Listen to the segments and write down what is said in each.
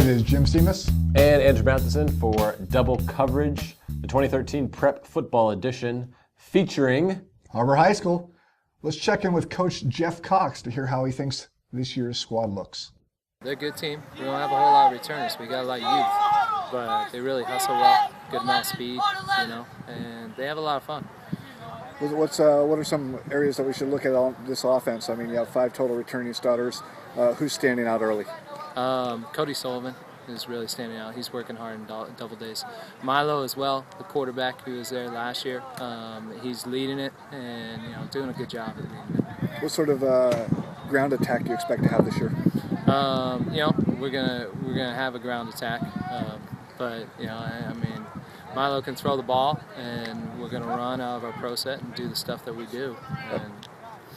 It is Jim Seimas and Andrew Matheson for Double Coverage, the 2013 Prep Football Edition, featuring Harbor High School. Let's check in with Coach Jeff Cox to hear how he thinks this year's squad looks. They're a good team. We don't have a whole lot of returners. We got a lot of youth, but they really hustle well, good amount of speed, and they have a lot of fun. What are some areas that we should look at on this offense? I mean, you have 5 total returning starters. Who's standing out early? Cody Sullivan is really standing out. He's working hard in double days. Milo as well, the quarterback who was there last year. He's leading it and doing a good job of leading it. What sort of ground attack do you expect to have this year? We're gonna have a ground attack, but Milo can throw the ball, and we're gonna run out of our pro set and do the stuff that we do. And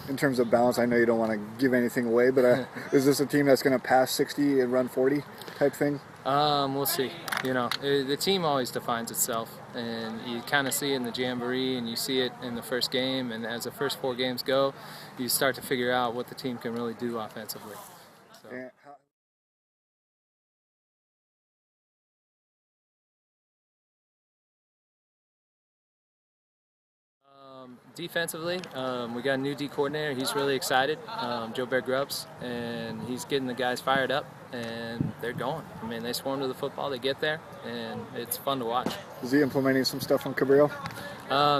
in terms of balance, I know you don't want to give anything away, but is this a team that's going to pass 60 and run 40 type thing? We'll see. The team always defines itself, and you kind of see it in the Jamboree, and you see it in the first game, and as the first 4 games go, you start to figure out what the team can really do offensively. So. Defensively, we got a new D coordinator. He's really excited, Joe Bear Grubbs, and he's getting the guys fired up, and they're going. I mean, they swarm to the football, they get there, and it's fun to watch. Is he implementing some stuff on Cabrillo?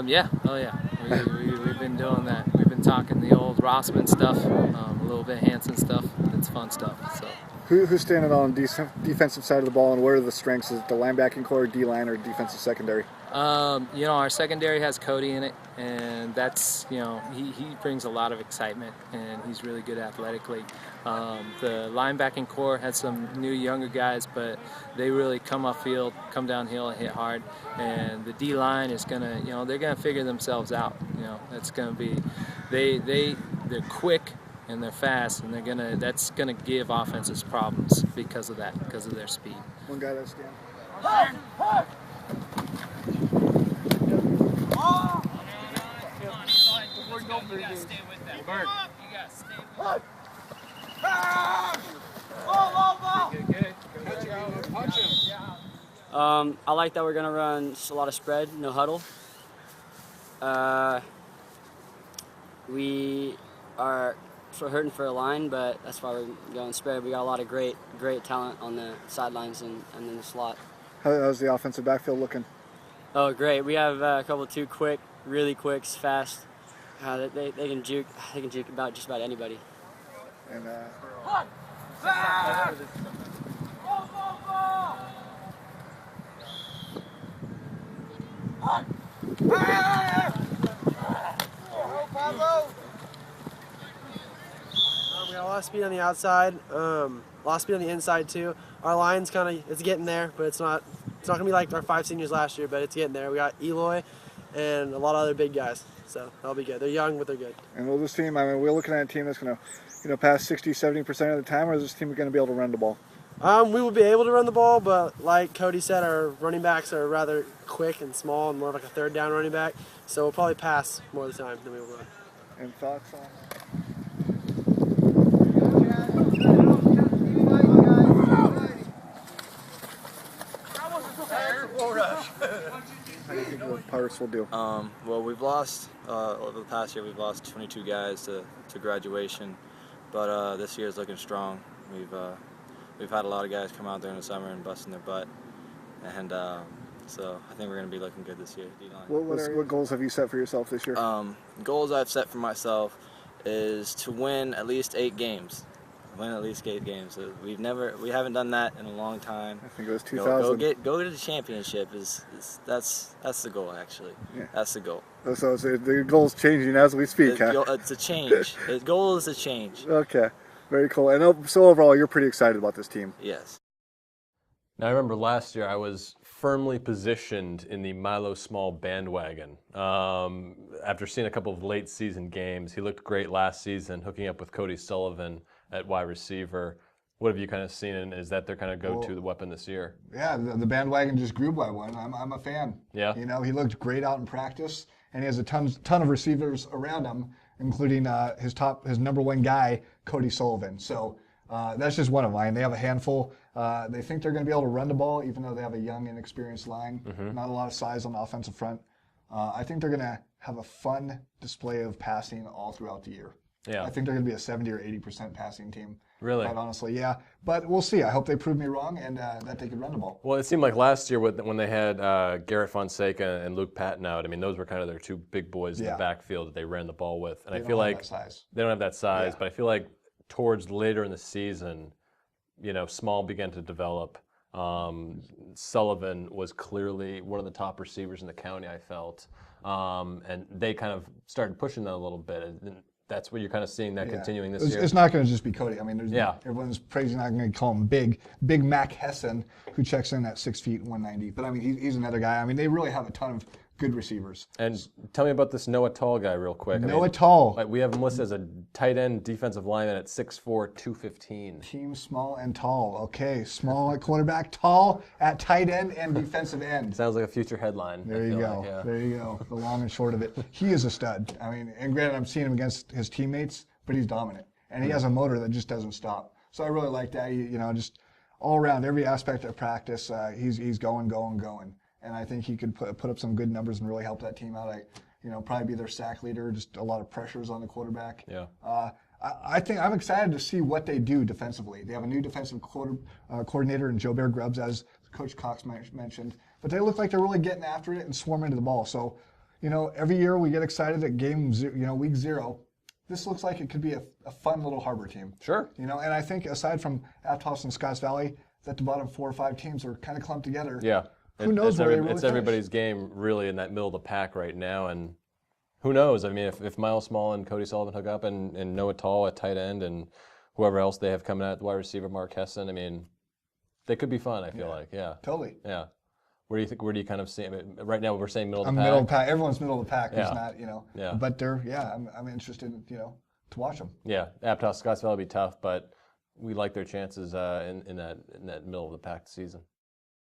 Yeah. Oh, yeah. We've been doing that. We've been talking the old Rossman stuff, a little bit Hansen stuff. It's fun stuff. So. Who's standing on the defensive side of the ball, and what are the strengths? Is it the linebacking core, D-line, or defensive secondary? Our secondary has Cody in it, and that's, he brings a lot of excitement, and he's really good athletically. The linebacking core has some new younger guys, but they really come upfield, come downhill, and hit hard. And the D-line is gonna, they're gonna figure themselves out. That's gonna be, they're quick and they're fast, and that's gonna give offenses problems because of that, because of their speed. One guy that's down. I like that we're gonna run a lot of spread, no huddle. We are hurting for a line, but that's why we're going spread. We got a lot of great talent on the sidelines and in the slot. How's the offensive backfield looking? Oh, great. We have a couple of 2 quick, really quick, fast. They can juke about just about anybody. And we got a lot of speed on the outside, a lot of speed on the inside too. Our line's it's getting there, but it's not gonna be like our 5 seniors last year, but it's getting there. We got Eloy and a lot of other big guys, so that'll be good. They're young, but they're good. And will this team, we're looking at a team that's gonna, pass 60-70% of the time, or is this team gonna be able to run the ball? We will be able to run the ball, but like Cody said, our running backs are rather quick and small and more of like a 3rd down running back, so we'll probably pass more of the time than we will run. And thoughts on? How do you think the Pirates will do? Well, we've lost, over the past year, we've lost 22 guys to graduation, but this year is looking strong. We've had a lot of guys come out during the summer and busting their butt, and so I think we're going to be looking good this year. What goals have you set for yourself this year? Goals I've set for myself is to win at least 8 games. Win at least 8 games. We haven't done that in a long time. I think it was 2000. Go to the championship that's the goal actually. Yeah. That's the goal. So the goal's changing as we speak. It's a change. The goal is a change. Okay, very cool. And so overall, you're pretty excited about this team. Yes. Now, I remember last year I was firmly positioned in the Milo Small bandwagon. After seeing a couple of late season games, he looked great last season, hooking up with Cody Sullivan at wide receiver. What have you kind of seen, and is that their kind of go-to weapon this year? Yeah, the bandwagon just grew by one. I'm a fan. Yeah. He looked great out in practice, and he has a ton of receivers around him, including his number 1 guy, Cody Sullivan. So that's just one of mine. They have a handful. They think they're going to be able to run the ball, even though they have a young, inexperienced line. Mm-hmm. Not a lot of size on the offensive front. I think they're going to have a fun display of passing all throughout the year. Yeah. I think they're going to be a 70 or 80% passing team. Really? Quite honestly, yeah. But we'll see. I hope they prove me wrong and that they can run the ball. Well, it seemed like last year when they had Garrett Fonseca and Luke Patton out, I mean, those were kind of their two big boys in the backfield that they ran the ball with. And I feel like they don't have that size, but I feel like towards later in the season, Small began to develop. Sullivan was clearly one of the top receivers in the county, I felt. And they kind of started pushing that a little bit. And that's what you're kind of seeing that continuing this year. It's not going to just be Cody. I mean, everyone's praising, not going to call him Big Matheson, who checks in at 6 feet 190. But I mean, he's another guy. I mean, they really have a ton of good receivers. And tell me about this Noah Tall guy real quick. Noah Tall. Like we have him listed as a tight end defensive lineman at 6'4", 215. Team small and tall. Okay, small at quarterback, tall at tight end and defensive end. Sounds like a future headline. There you go. Like, There you go. The long and short of it. He is a stud. I mean, and granted, I'm seeing him against his teammates, but he's dominant. And he has a motor that just doesn't stop. So I really like that. Just all around, every aspect of practice, he's going. And I think he could put up some good numbers and really help that team out. Probably be their sack leader. Just a lot of pressures on the quarterback. Yeah. I think I'm excited to see what they do defensively. They have a new defensive coordinator in Joe Bear Grubbs, as Coach Cox mentioned. But they look like they're really getting after it and swarming to the ball. So, every year we get excited at week 0. This looks like it could be a fun little Harbor team. Sure. And I think aside from Aptos and Scotts Valley, that the bottom 4 or 5 teams are kind of clumped together. Yeah. Who knows where they really It's everybody's game really in that middle of the pack right now, and who knows? I mean, if Miles Small and Cody Sullivan hook up and Noah Tall at tight end and whoever else they have coming out at the wide receiver, Mark Hesson, I mean, they could be fun, I feel like. Yeah. Totally. Yeah. Where do you kind of see? I mean, right now we're saying middle of the I'm pack. middle of the pack. Everyone's middle of the pack. Yeah. It's not, Yeah. But I'm interested, to watch them. Yeah. Aptos, Scottsville will be tough, but we like their chances in that middle of the pack season.